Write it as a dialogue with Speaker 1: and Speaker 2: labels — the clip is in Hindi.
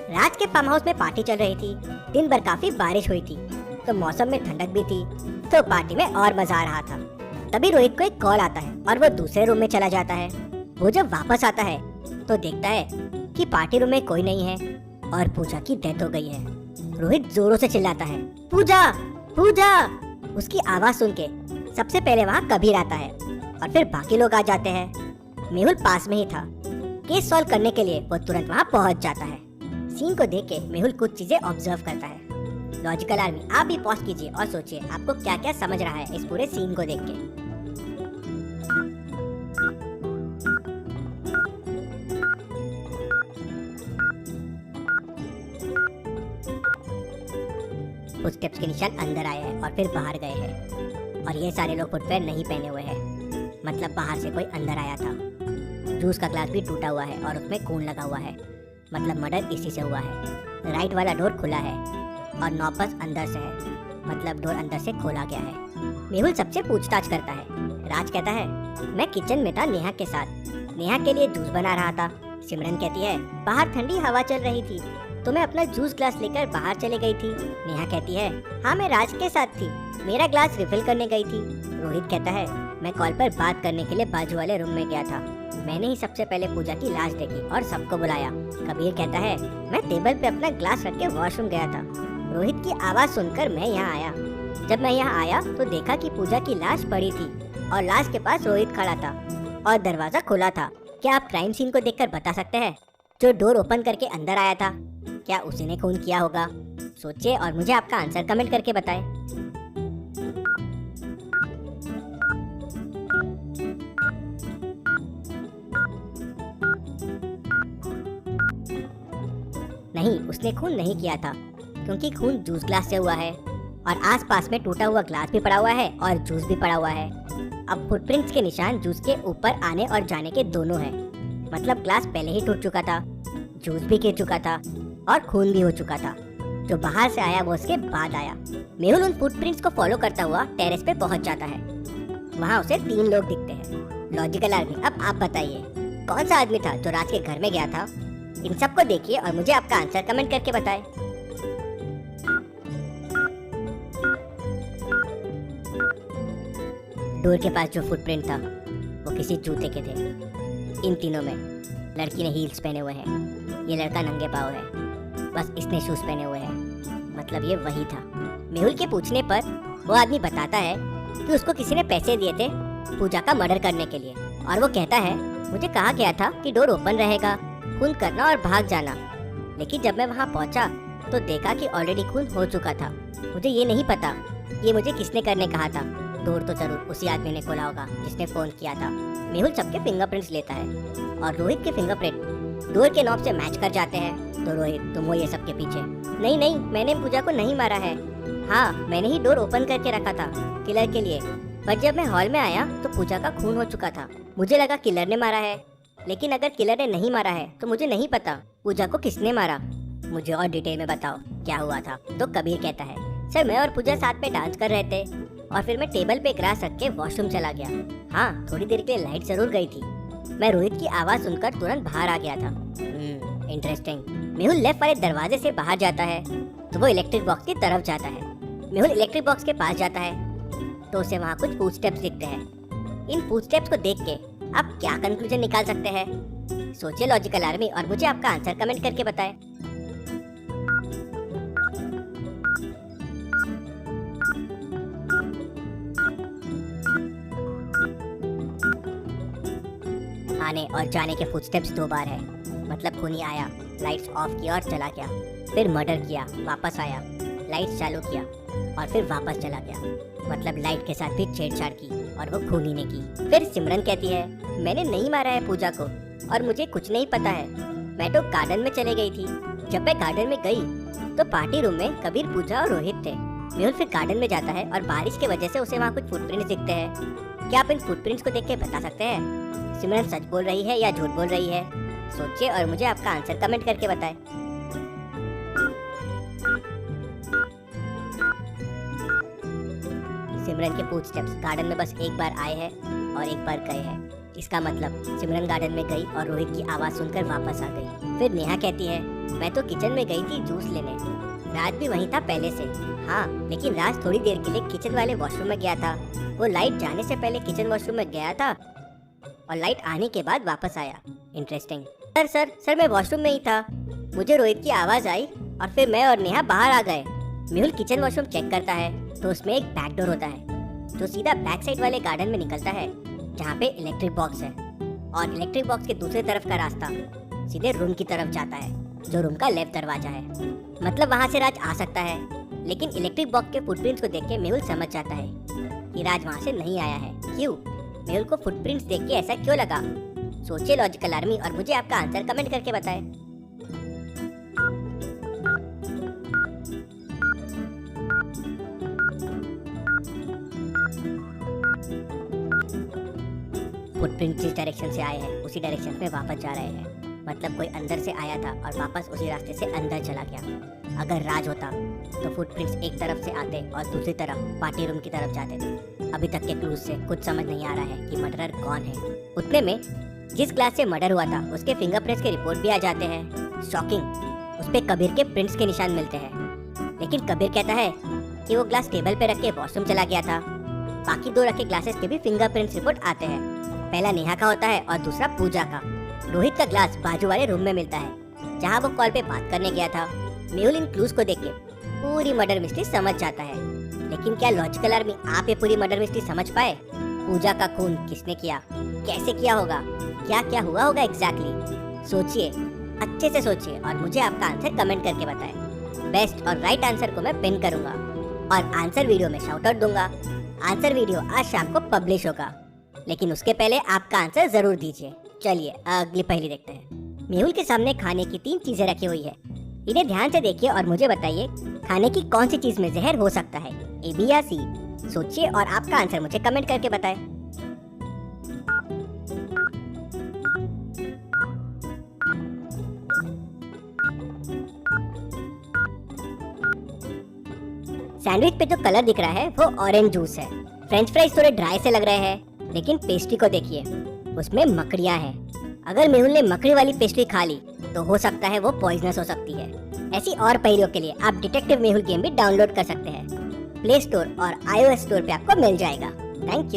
Speaker 1: राज के फार्म हाउस में पार्टी चल रही थी। दिन भर काफी बारिश हुई थी, तो मौसम में ठंडक भी थी, तो पार्टी में और मजा आ रहा था। तभी रोहित को एक कॉल आता है और वो दूसरे रूम में चला जाता है। वो जब वापस आता है तो देखता है कि पार्टी रूम में कोई नहीं है और पूजा की डेथ हो गई है। रोहित जोरों से चिल्लाता है, पूजा पूजा। उसकी आवाज सुन के सबसे पहले वहाँ कबीर आता है और फिर बाकी लोग आ जाते हैं। मेहुल पास में ही था। केस सॉल्व करने के लिए वो तुरंत वहाँ पहुँच जाता है। सीन को देख के मेहुल कुछ चीजें ऑब्जर्व करता है। लॉजिकल आर्मी, आप भी पॉज कीजिए और सोचिए आपको क्या क्या समझ रहा है इस पूरे सीन को देख के। फुटस्टेप्स के निशान अंदर आए हैं और फिर बाहर गए हैं, और ये सारे लोग फुटवेयर नहीं पहने हुए हैं, मतलब बाहर से कोई अंदर आया था। जूस का ग्लास भी टूटा हुआ है और उसमें खून लगा हुआ है, मतलब मर्डर इसी से हुआ है। राइट वाला डोर खुला है और नॉपस अंदर से है, मतलब डोर अंदर से खोला गया है। मेहुल सबसे पूछताछ करता है। राज कहता है, मैं किचन में था नेहा के साथ, नेहा के लिए जूस बना रहा था। सिमरन कहती है, बाहर ठंडी हवा चल रही थी तो मैं अपना जूस ग्लास लेकर बाहर चले गई थी। नेहा कहती है, हाँ मैं राज के साथ थी, मेरा ग्लास रिफिल करने गई थी। रोहित कहता है, मैं कॉल पर बात करने के लिए बाजू वाले रूम में गया था, मैंने ही सबसे पहले पूजा की लाश देखी और सबको बुलाया। कबीर कहता है, मैं टेबल पे अपना ग्लास रख के वॉशरूम गया था, रोहित की आवाज सुनकर मैं यहाँ आया। जब मैं यहाँ आया तो देखा कि पूजा की लाश पड़ी थी और लाश के पास रोहित खड़ा था और दरवाजा खुला था। क्या आप क्राइम सीन को देखकर बता सकते हैं जो डोर ओपन करके अंदर आया था, क्या उसी ने खून किया होगा? सोचिए और मुझे आपका आंसर कमेंट करके बताएं। नहीं, उसने खून नहीं किया था, क्योंकि खून जूस ग्लास से हुआ है और आसपास में टूटा हुआ ग्लास भी पड़ा हुआ है और जूस भी पड़ा हुआ है। अब फुटप्रिंट्स के निशान जूस के ऊपर आने और जाने के दोनों हैं, मतलब ग्लास पहले ही टूट चुका था, जूस भी गिर चुका था और खून भी हो चुका था। जो बाहर से आया वो उसके बाद आया। मेहुल उन फुटप्रिंट्स को फॉलो करता हुआ टेरेस पे पहुंच जाता है। वहाँ उसे 3 लोग दिखते हैं। लॉजिकल आदमी, अब आप बताइए कौन सा आदमी था जो राज के घर में गया था? इन सबको देखिए और मुझे आपका आंसर कमेंट करके बताएं। डोर के पास जो फुटप्रिंट था वो किसी जूते के थे। इन तीनों में लड़की ने हील्स पहने हुए हैं, ये लड़का नंगे पाँव है, बस इसने शूज पहने हुए हैं, मतलब ये वही था। मेहुल के पूछने पर वो आदमी बताता है कि उसको किसी ने पैसे दिए थे पूजा का मर्डर करने के लिए, और वो कहता है, मुझे कहा गया था कि डोर ओपन रहेगा, खून करना और भाग जाना, लेकिन जब मैं वहाँ पहुँचा तो देखा कि ऑलरेडी खून हो चुका था। मुझे ये नहीं पता ये मुझे किसने करने कहा था। डोर तो जरूर उसी आदमी ने खोला होगा जिसने फोन किया था। मेहुल सबके फिंगरप्रिंट्स लेता है और रोहित के फिंगरप्रिंट डोर के नॉब से मैच कर जाते हैं। तो रोहित, तुम हो ये सब के पीछे? नहीं नहीं, मैंने पूजा को नहीं मारा है। हाँ, मैंने ही डोर ओपन करके रखा था किलर के लिए, पर जब मैं हॉल में आया तो पूजा का खून हो चुका था। मुझे लगा किलर ने मारा है, लेकिन अगर किलर ने नहीं मारा है तो मुझे नहीं पता पूजा को किसने मारा। मुझे और डिटेल में बताओ क्या हुआ था। तो कबीर कहता है, सर मैं और पूजा साथ में डांस कर रहे थे और फिर मैं टेबल पे ग्लास रख के वॉशरूम चला गया। हाँ, थोड़ी देर के लिए लाइट जरूर गई थी। मैं रोहित की आवाज सुनकर तुरंत बाहर आ गया था। इंटरेस्टिंग। मेहुल लेफ्ट वाले दरवाजे से बाहर जाता है तो वो इलेक्ट्रिक बॉक्स की तरफ जाता है। मेहुल इलेक्ट्रिक बॉक्स के पास जाता है तो उसे वहाँ कुछ फुटस्टेप्स दिखते हैं। इन फुटस्टेप्स को देख के आप क्या कंक्लूजन निकाल सकते हैं? सोचिए लॉजिकल आर्मी, और मुझे आपका आंसर कमेंट करके बताएं। आने और जाने के फुटस्टेप्स 2 बार है, मतलब खूनी आया, लाइट्स ऑफ किया और चला गया, फिर मर्डर किया, वापस आया, लाइट्स चालू किया और फिर वापस चला गया, मतलब लाइट के साथ भी छेड़छाड़ की और वो खूनी ने की। फिर सिमरन कहती है, मैंने नहीं मारा है पूजा को और मुझे कुछ नहीं पता है, मैं तो गार्डन में चले गई थी। जब मैं गार्डन में गई तो पार्टी रूम में कबीर, पूजा और रोहित थे। मेहुल फिर गार्डन में जाता है और बारिश की वजह से उसे वहाँ कुछ फुटप्रिंट्स दिखते हैं। क्या आप इन फुटप्रिंट्स को देख के बता सकते हैं सिमरन सच बोल रही है या झूठ बोल रही है? सोचिए और मुझे आपका आंसर कमेंट करके बताएं। सिमरन के फुटस्टेप्स गार्डन में बस एक बार आए हैं और एक बार गए हैं। इसका मतलब सिमरन गार्डन में गई और रोहित की आवाज सुनकर वापस आ गई। फिर नेहा कहती है, मैं तो किचन में गई थी जूस लेने। राज भी वहीं था पहले से। हाँ, लेकिन राज थोड़ी देर के लिए किचन वाले वॉशरूम में गया था। वो लाइट जाने से पहले किचन वॉशरूम में गया था और लाइट आने के बाद वापस आया। इंटरेस्टिंग। सर मैं वॉशरूम में ही था। मुझे रोहित की आवाज आई और फिर मैं और नेहा बाहर आ गए। मेहुल किचन वॉशरूम चेक करता है तो उसमें एक बैक डोर होता है जो सीधा बैक साइड वाले गार्डन में निकलता है जहाँ पे इलेक्ट्रिक बॉक्स है, और इलेक्ट्रिक बॉक्स के दूसरी तरफ का रास्ता सीधे रूम की तरफ जाता है जो रूम का लेफ्ट दरवाजा है। मतलब वहाँ से राज आ सकता है, लेकिन इलेक्ट्रिक बॉक्स के फुटप्रिंट्स को देख के मेहुल समझ जाता है कि राज वहाँ से नहीं आया है। क्यों? मेहुल को फुटप्रिंट्स देख के ऐसा क्यों लगा? सोचिए लॉजिकल आर्मी और मुझे आपका आंसर कमेंट करके बताएं। फुटप्रिंट जिस डायरेक्शन से आए हैं उसी डायरेक्शन में वापस जा रहे हैं। मतलब कोई अंदर से आया था और वापस उसी रास्ते से अंदर चला गया। अगर राज होता तो फुटप्रिंट्स एक तरफ से आते और दूसरी तरफ पार्टी रूम की तरफ जाते थे। अभी तक के क्लूज से कुछ समझ नहीं आ रहा है कि मर्डरर कौन है। उतने में जिस ग्लास से मर्डर हुआ था उसके फिंगरप्रिंट्स के रिपोर्ट भी आ जाते हैं। शॉकिंग, उस पे कबीर के प्रिंट्स के निशान मिलते हैं। लेकिन कबीर कहता है कि वो ग्लास टेबल पे रख के वॉशरूम चला गया था। बाकी दो रखे ग्लासेस के भी फिंगरप्रिंट्स रिपोर्ट आते हैं। पहला नेहा का होता है और दूसरा पूजा का। रोहित का ग्लास बाजू वाले रूम में मिलता है जहाँ वो कॉल पे बात करने गया था। मेहुल इन क्लूज को देख के पूरी मर्डर मिस्ट्री समझ जाता है। लेकिन क्या लॉजिकल आर्मी आप ये पूरी मर्डर मिस्ट्री समझ पाए? पूजा का खून किसने किया, कैसे किया होगा, क्या क्या हुआ होगा एग्जैक्टली? सोचिए, अच्छे से सोचिए और मुझे आपका आंसर कमेंट करके बताएं। बेस्ट और राइट आंसर को मैं पिन करूंगा और आंसर वीडियो में शाउट आउट दूंगा। आंसर वीडियो आज शाम को पब्लिश होगा, लेकिन उसके पहले आपका आंसर जरूर दीजिए। चलिए अगली पहेली देखते हैं। मेहुल के सामने खाने की 3 चीजें रखी हुई है। इन्हें ध्यान से देखिए और मुझे बताइए खाने की कौन सी चीज में जहर हो सकता है, ए, बी या सी? सोचिए और आपका आंसर मुझे कमेंट करके बताएं। सैंडविच पे जो कलर दिख रहा है वो ऑरेंज जूस है। फ्रेंच फ्राइज थोड़े ड्राई से लग रहे हैं, लेकिन पेस्ट्री को देखिए, उसमें मकड़ियां हैं। अगर मेहुल ने मकड़ी वाली पेस्ट्री खा ली तो हो सकता है वो पॉइजनस हो सकती है। ऐसी और पहेलियों के लिए आप डिटेक्टिव मेहुल गेम भी डाउनलोड कर सकते हैं। प्ले स्टोर और iOS स्टोर पे आपको मिल जाएगा। Thank you.